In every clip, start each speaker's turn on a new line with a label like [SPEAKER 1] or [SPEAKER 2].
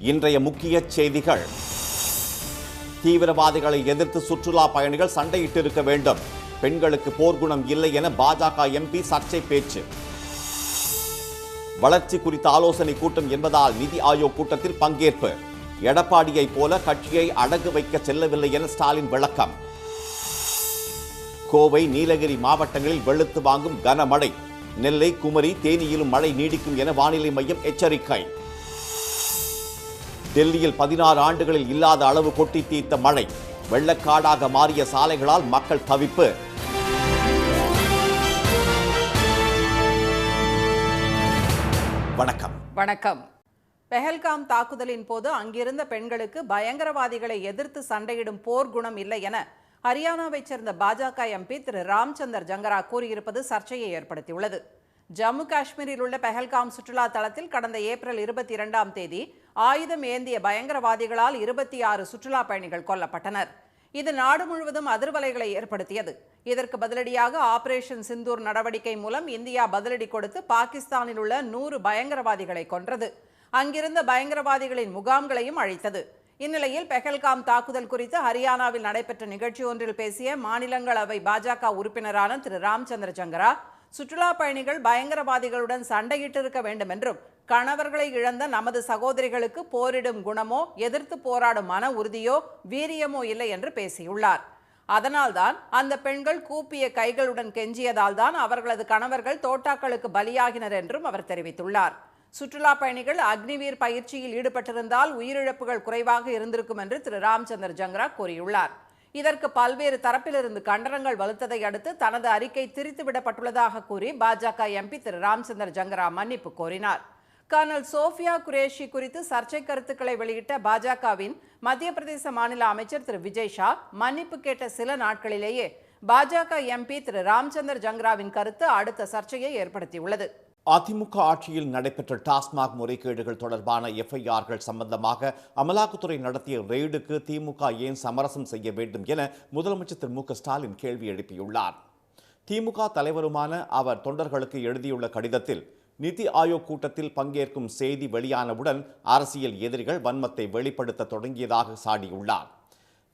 [SPEAKER 1] இன்றைய முக்கிய செய்திகள். தீவிரவாதிகளை எதிர்த்து சுற்றுலா பயணிகள் சண்டையிட்டிருக்க வேண்டும். பெண்களுக்கு போர்க்குணம் இல்லை என பாஜக எம்பி சர்ச்சை பேச்சு. வளர்ச்சி குறித்த ஆலோசனை கூட்டம் என்பதால் நிதி ஆயோக் கூட்டத்தில் பங்கேற்பு. எடப்பாடியை போல கட்சியை அடகு வைக்க செல்லவில்லை என ஸ்டாலின் விளக்கம். கோவை, நீலகிரி மாவட்டங்களில் வெளுத்து வாங்கும் கனமழை. நெல்லை, குமரி, தேனியிலும் மழை நீடிக்கும் என வானிலை மையம் எச்சரிக்கை. டெல்லியில் 16 ஆண்டுகளில் இல்லாத அளவு கொட்டி தீர்த்த மழை. வெள்ளக்காடாக மாறிய சாலைகளால் மக்கள் தவிப்பு. வணக்கம்.
[SPEAKER 2] வணக்கம். பெஹல்காம் தாக்குதலின் போது அங்கிருந்த பெண்களுக்கு பயங்கரவாதிகளை எதிர்த்து சண்டையிடும் போர் குணம் இல்லை என ஹரியானாவைச் சேர்ந்த பாஜக எம்பி திரு ராம்சந்தர் ஜங்கரா கூறியிருப்பது சர்ச்சையை ஏற்படுத்தியுள்ளது. ஜம்மு காஷ்மீரில் உள்ள பெஹல்காம் சுற்றுலா தலத்தில் கடந்த ஏப்ரல் 22ஆம் தேதி ஆயுதம் ஏந்திய பயங்கரவாதிகளால் 26 சுற்றுலா பயணிகள் கொல்லப்பட்டனர். இது நாடு முழுவதும் அதிர்வலைகளை ஏற்படுத்தியது. இதற்கு பதிலடியாக ஆபரேஷன் சிந்தூர் நடவடிக்கை மூலம் இந்தியா பதிலடி கொடுத்து பாகிஸ்தானில் உள்ள 100 பயங்கரவாதிகளை கொன்றது. அங்கிருந்த பயங்கரவாதிகளின் முகாம்களையும் அழித்தது. இந்நிலையில் பெஹல்காம் தாக்குதல் குறித்து ஹரியானாவில் நடைபெற்ற நிகழ்ச்சி ஒன்றில் பேசிய மாநிலங்களவை பாஜக உறுப்பினரான திரு ராம்சந்தர் ஜங்கரா, சுற்றுலா பயணிகள் பயங்கரவாதிகளுடன் சண்டையிட்டிருக்க வேண்டும் என்றும், கணவர்களை இழந்த நமது சகோதரிகளுக்கு போரிடும் குணமோ எதிர்த்து போராடும் மன உறுதியோ வீரியமோ இல்லை என்று பேசியுள்ளார். அதனால்தான் அந்த பெண்கள் கூப்பிய கைகளுடன் கெஞ்சியதால் தான் அவர்களது கணவர்கள் தோட்டாக்களுக்கு பலியாகினர் என்றும் அவர் தெரிவித்துள்ளார். சுற்றுலா பயணிகள் அக்னிவீர் பயிற்சியில் ஈடுபட்டிருந்தால் உயிரிழப்புகள் குறைவாக இருந்திருக்கும் என்று திரு ராம்சந்தர் ஜங்கரா கூறியுள்ளார். இதற்கு பல்வேறு தரப்பிலிருந்து கண்டனங்கள் வலுத்ததை அடுத்து தனது அறிக்கை திரித்துவிடப்பட்டுள்ளதாக கூறி பாஜக எம்பி திரு ராம்சந்தர் ஜங்கரா மன்னிப்பு கோரினார். கர்னல் சோஃபியா குரேஷி குறித்து சர்ச்சை கருத்துக்களை வெளியிட்ட பாஜகவின் மத்திய பிரதேச மாநில அமைச்சர் திரு விஜய் ஷா மன்னிப்பு கேட்ட சில நாட்களிலேயே பாஜக எம்பி திரு ராம்சந்தர் ஜங்கராவின் கருத்து அடுத்த சர்ச்சையை ஏற்படுத்தியுள்ளது.
[SPEAKER 1] அதிமுக ஆட்சியில் நடைபெற்ற டாஸ்மாக் முறைகேடுகள் தொடர்பான எஃப்ஐஆர்கள் சம்பந்தமாக அமலாக்கத்துறை நடத்திய ரெய்டுக்கு திமுக ஏன் சமரசம் செய்ய வேண்டும் என முதலமைச்சர் திரு மு.க. ஸ்டாலின் கேள்வி எழுப்பியுள்ளார். திமுக தலைவருமான அவர் தொண்டர்களுக்கு எழுதியுள்ள கடிதத்தில், நிதி ஆயோக் கூட்டத்தில் பங்கேற்கும் செய்தி வெளியானவுடன் அரசியல் எதிரிகள் வன்மத்தை வெளிப்படுத்த தொடங்கியதாக சாடியுள்ளார்.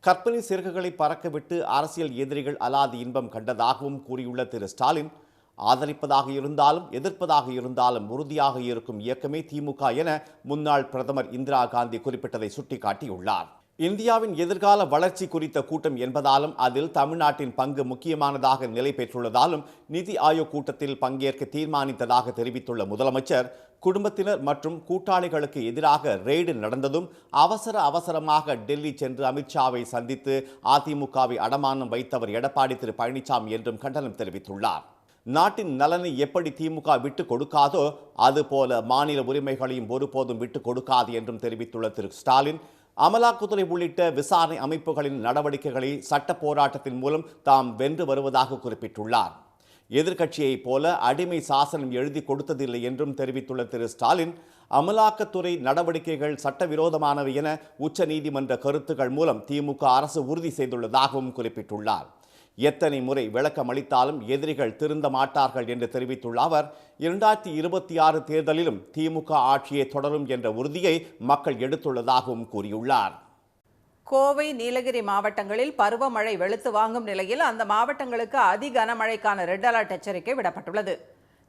[SPEAKER 1] கற்பனை சிறகுகளை பறக்கவிட்டு அரசியல் எதிரிகள் அலாதி இன்பம் கண்டதாகவும் கூறியுள்ள திரு ஸ்டாலின், ஆதரிப்பதாக இருந்தாலும் எதிர்ப்பதாக இருந்தாலும் உறுதியாக இருக்கும் இயக்கமே திமுக என முன்னாள் பிரதமர் இந்திரா காந்தி குறிப்பிட்டதை சுட்டிக்காட்டியுள்ளார். இந்தியாவின் எதிர்கால வளர்ச்சி குறித்த கூட்டம் என்பதாலும் அதில் தமிழ்நாட்டின் பங்கு முக்கியமானதாக நிலை பெற்றுள்ளதாலும் நிதி ஆயோக் கூட்டத்தில் பங்கேற்க தீர்மானித்ததாக தெரிவித்துள்ள முதலமைச்சர், குடும்பத்தினர் மற்றும் கூட்டாளிகளுக்கு எதிராக ரெய்டு நடந்ததும் அவசரமாக டெல்லி சென்று அமித்ஷாவை சந்தித்து அதிமுகவை அடமானம் வைத்தவர் எடப்பாடி திரு பழனிசாமி என்றும் கண்டனம் தெரிவித்துள்ளார். நாட்டின் நலனை எப்படி திமுக விட்டு கொடுக்காதோ அதுபோல மாநில உரிமைகளையும் ஒருபோதும் விட்டு கொடுக்காது என்றும் தெரிவித்துள்ள திரு ஸ்டாலின், அமலாக்கத்துறை உள்ளிட்ட விசாரணை அமைப்புகளின் நடவடிக்கைகளை சட்ட போராட்டத்தின் மூலம் தாம் வென்று வருவதாக குறிப்பிட்டுள்ளார். எதிர்க்கட்சியைப் போல அடிமை சாசனம் எழுதி கொடுத்ததில்லை என்றும் தெரிவித்துள்ள திரு ஸ்டாலின், அமலாக்கத்துறை நடவடிக்கைகள் சட்டவிரோதமானவை என உச்சநீதிமன்ற கருத்துக்கள் மூலம் திமுக அரசு உறுதி செய்துள்ளதாகவும் குறிப்பிட்டுள்ளார். எத்தனை முறை விளக்கம் அளித்தாலும் எதிரிகள் திருந்த மாட்டார்கள் என்று தெரிவித்துள்ள அவர், 2026 தேர்தலிலும் திமுக ஆட்சியை தொடரும் என்ற உறுதியை மக்கள் எடுத்துள்ளதாகவும் கூறியுள்ளார்.
[SPEAKER 2] கோவை, நீலகிரி மாவட்டங்களில் பருவமழை வெளுத்து வாங்கும் நிலையில் அந்த மாவட்டங்களுக்கு அதி கனமழைக்கான ரெட் அலர்ட் எச்சரிக்கை விடப்பட்டுள்ளது.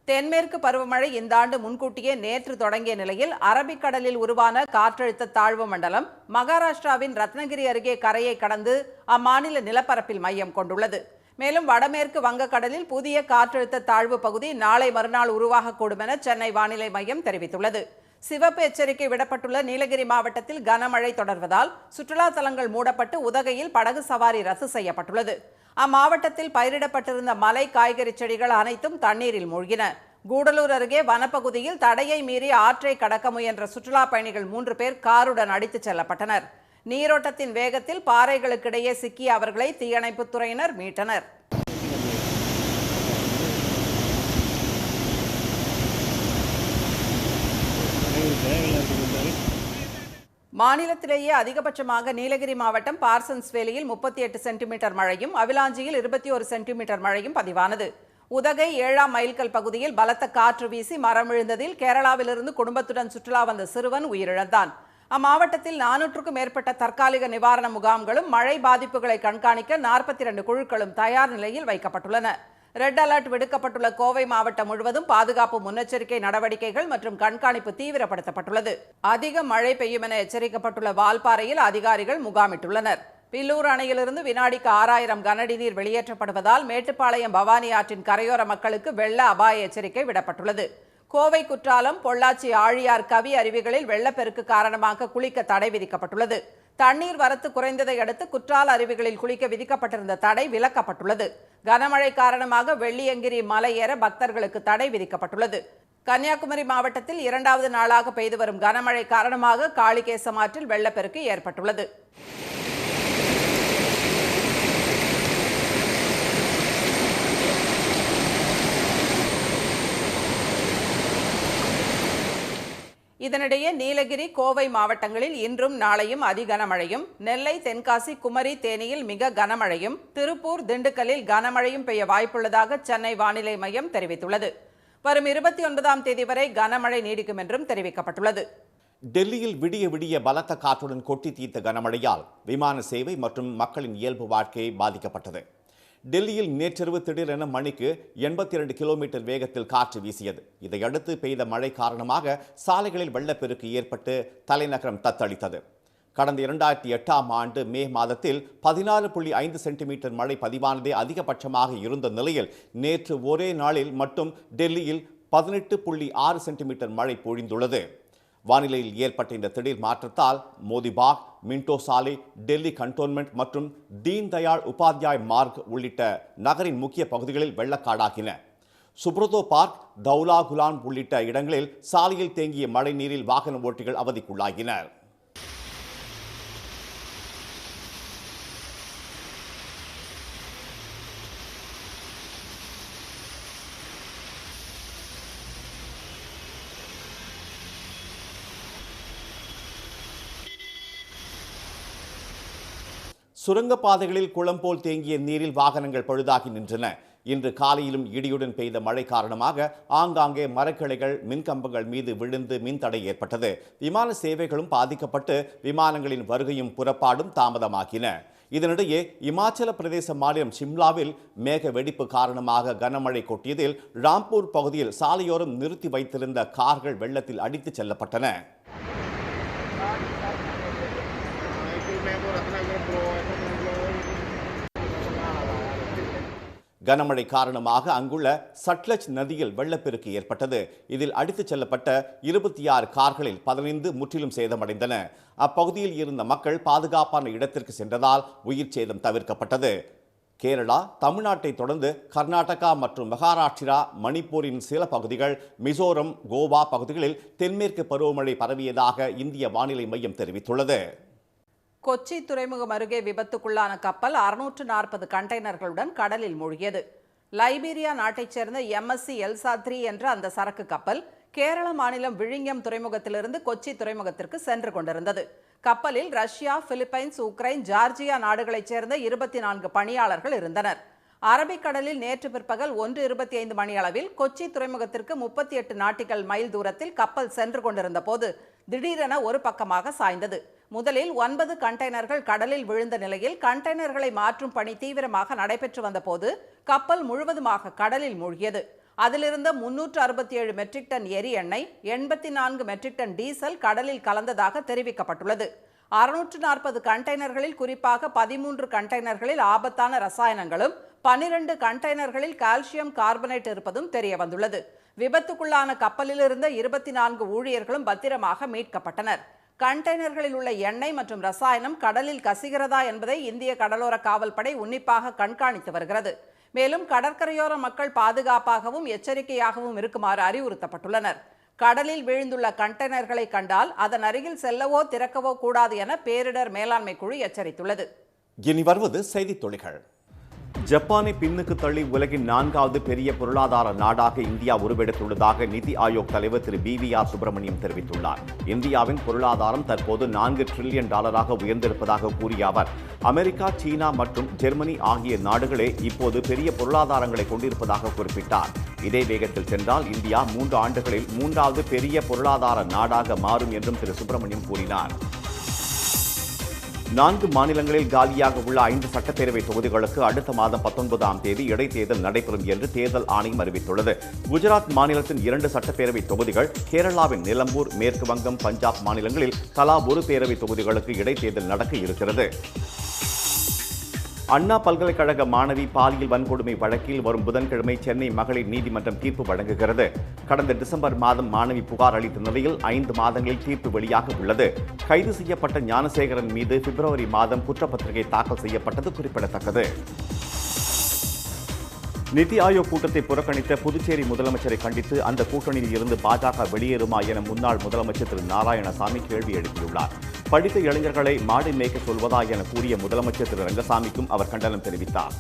[SPEAKER 2] தென்மேற்கு பருவமழை இந்த ஆண்டு முன்கூட்டியே நேற்று தொடங்கிய நிலையில் அரபிக்கடலில் உருவான காற்றழுத்த தாழ்வு மண்டலம் மகாராஷ்டிராவின் ரத்னகிரி அருகே கரையை கடந்து அம்மாநில நிலப்பரப்பில் மையம் கொண்டுள்ளது. மேலும் வடமேற்கு வங்கக்கடலில் புதிய காற்றழுத்த தாழ்வு பகுதி நாளை மறுநாள் உருவாகக்கூடும் என சென்னை வானிலை மையம் தெரிவித்துள்ளது. சிவப்பு எச்சரிக்கை விடப்பட்டுள்ள நீலகிரி மாவட்டத்தில் கனமழை தொடர்வதால் சுற்றுலா தலங்கள் மூடப்பட்டு உதகையில் படகு சவாரி ரத்து செய்யப்பட்டுள்ளது. அம்மாவட்டத்தில் பயிரிடப்பட்டிருந்த மலை காய்கறி செடிகள் அனைத்தும் தண்ணீரில் மூழ்கின. கூடலூர் அருகே வனப்பகுதியில் தடையை மீறி ஆற்றை கடக்க முயன்ற சுற்றுலா பயணிகள் 3 பேர் காருடன் அடித்துச் செல்லப்பட்டனர். நீரோட்டத்தின் வேகத்தில் பாறைகளுக்கிடையே சிக்கிய அவர்களை தீயணைப்புத் துறையினர் மீட்டனர். மாநிலத்திலேயே அதிகபட்சமாக நீலகிரி மாவட்டம் பார்சன்ஸ்வேலியில் 38 சென்டிமீட்டர் மழையும் அவிலாஞ்சியில் 21 சென்டிமீட்டர் மழையும் பதிவானது. உதகை 7ஆம் மைல்கல் பகுதியில் பலத்த காற்று வீசி மரம் விழுந்ததில் கேரளாவிலிருந்து குடும்பத்துடன் சுற்றுலா வந்த சிறுவன் உயிரிழந்தான். அம்மாவட்டத்தில் 400க்கும் மேற்பட்ட தற்காலிக நிவாரண முகாம்களும் மழை பாதிப்புகளை கண்காணிக்க 42 குழுக்களும் தயார் நிலையில் வைக்கப்பட்டுள்ளன. ரெட் அலர்ட் விடுக்கப்பட்டுள்ள கோவை மாவட்டம் முழுவதும் பாதுகாப்பு முன்னெச்சரிக்கை நடவடிக்கைகள் மற்றும் கண்காணிப்பு தீவிரப்படுத்தப்பட்டுள்ளது. அதிக மழை பெய்யும் என எச்சரிக்கப்பட்டுள்ள வால்பாறையில் அதிகாரிகள் முகாமிட்டுள்ளனர். பில்லூர் அணையிலிருந்து வினாடிக்கு 6000 கனஅடி நீர் வெளியேற்றப்படுவதால் மேட்டுப்பாளையம் பவானி ஆற்றின் கரையோர மக்களுக்கு வெள்ள அபாய எச்சரிக்கை விடப்பட்டுள்ளது. கோவை குற்றாலம், பொள்ளாச்சி, ஆழியார், கவி அருவிகளில் வெள்ளப்பெருக்கு காரணமாக குளிக்க தடை விதிக்கப்பட்டுள்ளது. தண்ணீர் வரத்து குறைந்ததை அடுத்து குற்றால அருவிகளில் குளிக்க விதிக்கப்பட்டிருந்த தடை விலக்கப்பட்டுள்ளது. கனமழை காரணமாக வெள்ளியங்கிரி மலை ஏற பக்தர்களுக்கு தடை விதிக்கப்பட்டுள்ளது. கன்னியாகுமரி மாவட்டத்தில் 2வது நாளாக பெய்து வரும் கனமழை காரணமாக காளிகேசம் ஆற்றில் வெள்ளப்பெருக்கு ஏற்பட்டுள்ளது. இதனிடையே நீலகிரி, கோவை மாவட்டங்களில் இன்றும் நாளையும் அதிகனமழையும், நெல்லை, தென்காசி, குமரி, தேனியில் மிக கனமழையும், திருப்பூர், திண்டுக்கல்லில் கனமழையும் பெய்ய வாய்ப்புள்ளதாக சென்னை வானிலை மையம் தெரிவித்துள்ளது. வரும் 29ஆம் தேதி வரை கனமழை நீடிக்கும் என்றும் தெரிவிக்கப்பட்டுள்ளது.
[SPEAKER 1] டெல்லியில் விடிய விடிய பலத்த காற்றுடன் கொட்டி தீர்த்த கனமழையால் விமான சேவை மற்றும் மக்களின் இயல்பு வாழ்க்கை பாதிக்கப்பட்டது. டெல்லியில் நேற்றிரவு திடீரென மணிக்கு 82 கிலோமீட்டர் வேகத்தில் காற்று வீசியது. இதையடுத்து பெய்த மழை காரணமாக சாலைகளில் வெள்ளப்பெருக்கு ஏற்பட்டு தலைநகரம் தத்தளித்தது. கடந்த 2008ஆம் ஆண்டு மே மாதத்தில் 14.5 சென்டிமீட்டர் மழை பதிவானதே அதிகபட்சமாக இருந்த நிலையில் நேற்று ஒரே நாளில் மட்டும் டெல்லியில் 18.6 சென்டிமீட்டர் மழை பொழிந்துள்ளது. வானிலையில் ஏற்பட்ட இந்த திடீர் மாற்றத்தால் மோதிபாக், மின்டோ சாலை, டெல்லி கண்டோன்மெண்ட் மற்றும் தீன் தயாள் உபாத்யாய் மார்க் உள்ளிட்ட நகரின் முக்கிய பகுதிகளில் வெள்ளக்காடாகின. சுப்ரதோ பார்க், தௌலா குலான் உள்ளிட்ட இடங்களில் சாலையில் தேங்கிய மழை நீரில் வாகன ஓட்டிகள் அவதிக்குள்ளாகினர். சுரங்கப்பாதைகளில் குளம் போல் தேங்கிய நீரில் வாகனங்கள் பழுதாகி நின்றன. இன்று காலையிலும் இடியுடன் பெய்த மழை காரணமாக ஆங்காங்கே மரக்கிளைகள், மின்கம்பங்கள் மீது விழுந்து மின்தடை ஏற்பட்டது. விமான சேவைகளும் பாதிக்கப்பட்டு விமானங்களின் வருகையும் புறப்பாடும் தாமதமாகின. இதனிடையே இமாச்சல பிரதேச மாநிலம் சிம்லாவில் மேக வெடிப்பு காரணமாக கனமழை கொட்டியதில் ராம்பூர் பகுதியில் சாலையோரம் நிறுத்தி வைத்திருந்த கார்கள் வெள்ளத்தில் அடித்துச் செல்லப்பட்டன. கனமழை காரணமாக அங்குள்ள சட்லஜ் நதியில் வெள்ளப்பெருக்கு ஏற்பட்டது. இதில் அடித்துச் செல்லப்பட்ட 26 கார்களில் 15 முற்றிலும் சேதமடைந்தன. அப்பகுதியில் இருந்த மக்கள் பாதுகாப்பான இடத்திற்கு சென்றதால் உயிர் சேதம் தவிர்க்கப்பட்டது. கேரளா, தமிழ்நாட்டை தொடர்ந்து கர்நாடகா மற்றும் மகாராஷ்டிரா, மணிப்பூரின் சில பகுதிகள், மிசோரம், கோவா பகுதிகளில் தென்மேற்கு பருவமழை பரவியதாக இந்திய வானிலை மையம் தெரிவித்துள்ளது.
[SPEAKER 2] கொச்சி துறைமுகம் அருகே விபத்துக்குள்ளான கப்பல் 640 கண்டெய்னர்களுடன் கடலில் மூழ்கியது. லைபீரியா நாட்டைச் சேர்ந்த MSC எல்சா 3 என்ற அந்த சரக்கு கப்பல் கேரள மாநிலம் விழிஞம் துறைமுகத்திலிருந்து கொச்சி துறைமுகத்திற்கு சென்று கொண்டிருந்தது. கப்பலில் ரஷ்யா, பிலிப்பைன்ஸ், உக்ரைன், ஜார்ஜியா நாடுகளைச் சேர்ந்த 24 பணியாளர்கள் இருந்தனர். அரபிக்கடலில் நேற்று பிற்பகல் 1:25 மணியளவில் கொச்சி துறைமுகத்திற்கு 38 நாட்டிக்கல் மைல் தூரத்தில் கப்பல் சென்று கொண்டிருந்த போது திடீரென ஒரு பக்கமாக சாய்ந்தது. முதலில் 9 கண்டெய்னர்கள் கடலில் விழுந்த நிலையில் கண்டெய்னர்களை மாற்றும் பணி தீவிரமாக நடைபெற்று வந்த போது கப்பல் முழுவதுமாக கடலில் மூழ்கியது. அதிலிருந்த 367 மெட்ரிக் டன் எரி எண்ணெய், 84 மெட்ரிக் டன் டீசல் கடலில் கலந்ததாக தெரிவிக்கப்பட்டுள்ளது. 640 கண்டெய்னர்களில் குறிப்பாக 13 கண்டெய்னர்களில் ஆபத்தான ரசாயனங்களும் 12 கண்டெய்னர்களில் கால்சியம் கார்பனேட் இருப்பதும் தெரிய வந்துள்ளது. விபத்துக்குள்ளான கப்பலில் இருந்த 24 ஊழியர்களும் பத்திரமாக மீட்கப்பட்டனர். கண்டெய்னர்களில் உள்ள எண்ணெய் மற்றும் ரசாயனம் கடலில் கசிகிறதா என்பதை இந்திய கடலோர காவல்படை உன்னிப்பாக கண்காணித்து வருகிறது. மேலும் கடற்கரையோர மக்கள் பாதுகாப்பாகவும் எச்சரிக்கையாகவும் இருக்குமாறு அறிவுறுத்தப்பட்டுள்ளனர். கடலில் வீழ்ந்துள்ள கண்டெய்னர்களை கண்டால் அதன் அருகில் செல்லவோ திறக்கவோ கூடாது என பேரிடர் மேலாண்மை குழு எச்சரித்துள்ளது.
[SPEAKER 1] இனி வருவது செய்தித் துளிகள். ஜப்பானை பின்னுக்கு தள்ளி உலகின் 4வது பெரிய பொருளாதார நாடாக இந்தியா உருவெடுத்துள்ளதாக நிதி ஆயோக் தலைவர் திரு BVR சுப்பிரமணியம் தெரிவித்துள்ளார். இந்தியாவின் பொருளாதாரம் தற்போது $4 டிரில்லியன் உயர்ந்திருப்பதாக கூறிய அவர், அமெரிக்கா, சீனா மற்றும் ஜெர்மனி ஆகிய நாடுகளே இப்போது பெரிய பொருளாதாரங்களை கொண்டிருப்பதாக குறிப்பிட்டார். இதே வேகத்தில் சென்றால் இந்தியா 3 ஆண்டுகளில் 3வது பெரிய பொருளாதார நாடாக மாறும் என்றும் திரு சுப்பிரமணியம் கூறினார். 4 மாநிலங்களில் காலியாக உள்ள 5 சட்டப்பேரவை தொகுதிகளுக்கு அடுத்த மாதம் 19ஆம் தேதி இடைத்தேர்தல் நடைபெறும் என்று தேர்தல் ஆணையம் அறிவித்துள்ளது. குஜராத் மாநிலத்தின் 2 சட்டப்பேரவை தொகுதிகள், கேரளாவின் நிலம்பூர், மேற்கு வங்கம், பஞ்சாப் மாநிலங்களில் தலா 1 பேரவை தொகுதிகளுக்கு இடைத்தேர்தல் நடக்க இருக்கிறது. அண்ணா பல்கலைக்கழக மாணவி பாலியல் வன்கொடுமை வழக்கில் வரும் புதன்கிழமை சென்னை மகளிர் நீதிமன்றம் தீர்ப்பு வழங்குகிறது. கடந்த டிசம்பர் மாதம் மாணவி புகார் அளித்த நிலையில் 5 மாதங்களில் தீர்ப்பு வெளியாக உள்ளது. கைது செய்யப்பட்ட ஞானசேகரன் மீது பிப்ரவரி மாதம் குற்றப்பத்திரிகை தாக்கல் செய்யப்பட்டது குறிப்பிடத்தக்கது. நிதி ஆயோக் கூட்டத்தை புறக்கணித்த புதுச்சேரி முதலமைச்சரை கண்டித்து அந்த கூட்டணியில் இருந்து பாஜக வெளியேறுமா என முன்னாள் முதலமைச்சர் திரு நாராயணசாமி கேள்வி எழுப்பியுள்ளார். படித்த இளைஞர்களை மாடு மேய்க்க சொல்வதா என கூறிய முதலமைச்சர் திரு ரங்கசாமிக்கும் அவர் கண்டனம் தெரிவித்தார்.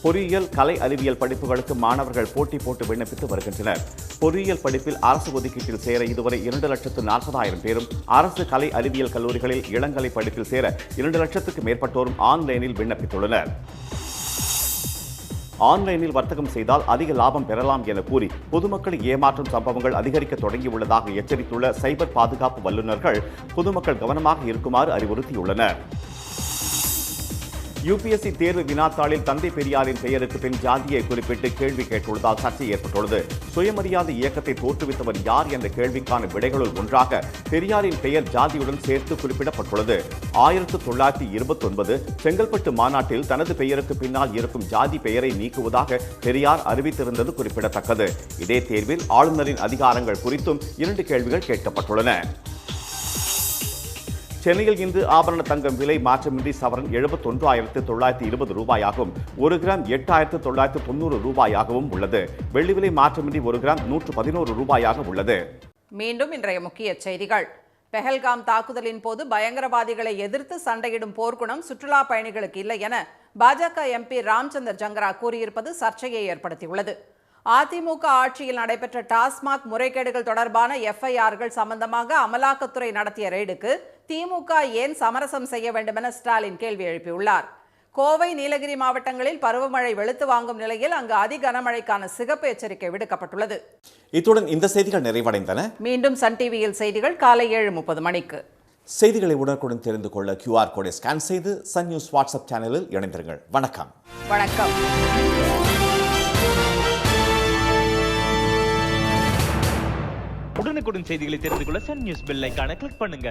[SPEAKER 1] பொறியியல், கலை அறிவியல் படிப்புகளுக்கு மாணவர்கள் போட்டி போட்டு விண்ணப்பித்து வருகின்றனர். பொறியியல் படிப்பில் அரசு ஒதுக்கீட்டில் சேர இதுவரை 2,40,000 பேரும், அரசு கலை அறிவியல் கல்லூரிகளில் இளங்கலை படிப்பில் சேர 2 லட்சத்துக்கு மேற்பட்டோரும் ஆன்லைனில் விண்ணப்பித்துள்ளனர். ஆன்லைனில் வர்த்தகம் செய்தால் அதிக லாபம் பெறலாம் என கூறி பொதுமக்களை ஏமாற்றும் சம்பவங்கள் அதிகரிக்க தொடங்கியுள்ளதாக எச்சரித்துள்ள சைபர் பாதுகாப்பு வல்லுநர்கள் பொதுமக்கள் கவனமாக இருக்குமாறு அறிவுறுத்தியுள்ளனர். UPSC தேர்வு வினாத்தாளில் தந்தை பெரியாரின் பெயருக்கு பின் ஜாதியை குறிப்பிட்டு கேள்வி கேட்டுள்ளதால் சர்ச்சை ஏற்பட்டுள்ளது. சுயமரியாதை இயக்கத்தை தோற்றுவித்தவர் யார் என்ற கேள்விக்கான விடைகளுள் ஒன்றாக பெரியாரின் பெயர் ஜாதியுடன் சேர்த்து குறிப்பிடப்பட்டுள்ளது. 1929 செங்கல்பட்டு மாநாட்டில் தனது பெயருக்கு பின்னால் இருக்கும் ஜாதி பெயரை நீக்குவதாக பெரியார் அறிவித்திருந்தது குறிப்பிடத்தக்கது. இதே தேர்வில் ஆளுநரின் அதிகாரங்கள் குறித்தும் 2 கேள்விகள் கேட்கப்பட்டுள்ளன. சென்னையில் இன்று ஆபரண தங்கம் விலை மாற்றமின்றி சவரன் 71,920 ரூபாயாகவும் 1 கிராம் 8,990 ரூபாயாகவும் உள்ளது. வெள்ளி விலை மாற்றமின்றி 1 கிராம் 111 ரூபாயாக உள்ளது.
[SPEAKER 2] மீண்டும் இன்றைய முக்கிய செய்திகள். பெஹல்காம் தாக்குதலின் போது பயங்கரவாதிகளை எதிர்த்து சண்டையிடும் போர்க்குணம் சுற்றுலா பயணிகளுக்கு இல்லை என பாஜக MP ராம்சந்தர் ஜங்கரா கூறியிருப்பது சர்ச்சையை ஏற்படுத்தியுள்ளது. அதிமுக ஆட்சியில் நடைபெற்ற டாஸ்மாக் முறைகேடுகள் தொடர்பான FIRகள் சம்பந்தமாக அமலாக்கத்துறை நடத்திய ரெய்டுக்கு திமுக ஏன் சமரசம் செய்ய வேண்டும் என ஸ்டாலின் கேள்வி எழுப்பியுள்ளார். கோவை, நீலகிரி மாவட்டங்களில் பருவமழை வெளுத்து வாங்கும் நிலையில் அங்கு அதி கனமழைக்கான சிகப்பு எச்சரிக்கை விடுக்கப்பட்டுள்ளது.
[SPEAKER 1] இத்துடன் இந்த செய்திகள் நிறைவடைந்தன.
[SPEAKER 2] மீண்டும் சன் டிவியில் செய்திகள் காலை 7:30 மணிக்கு.
[SPEAKER 1] செய்திகளை உடனுக்குடன் தெரிந்து கொள்ள QR கோடை ஸ்கேன் செய்து சன் நியூஸ் வாட்ஸ்அப் சேனலில் இணைந்திருங்கள். வணக்கம்.
[SPEAKER 2] வணக்கம்.
[SPEAKER 3] உடனுக்குடன் செய்திகளை தெரிந்து கொள்ள சன் நியூஸ் பெல் ஐகானை கிளிக் பண்ணுங்க.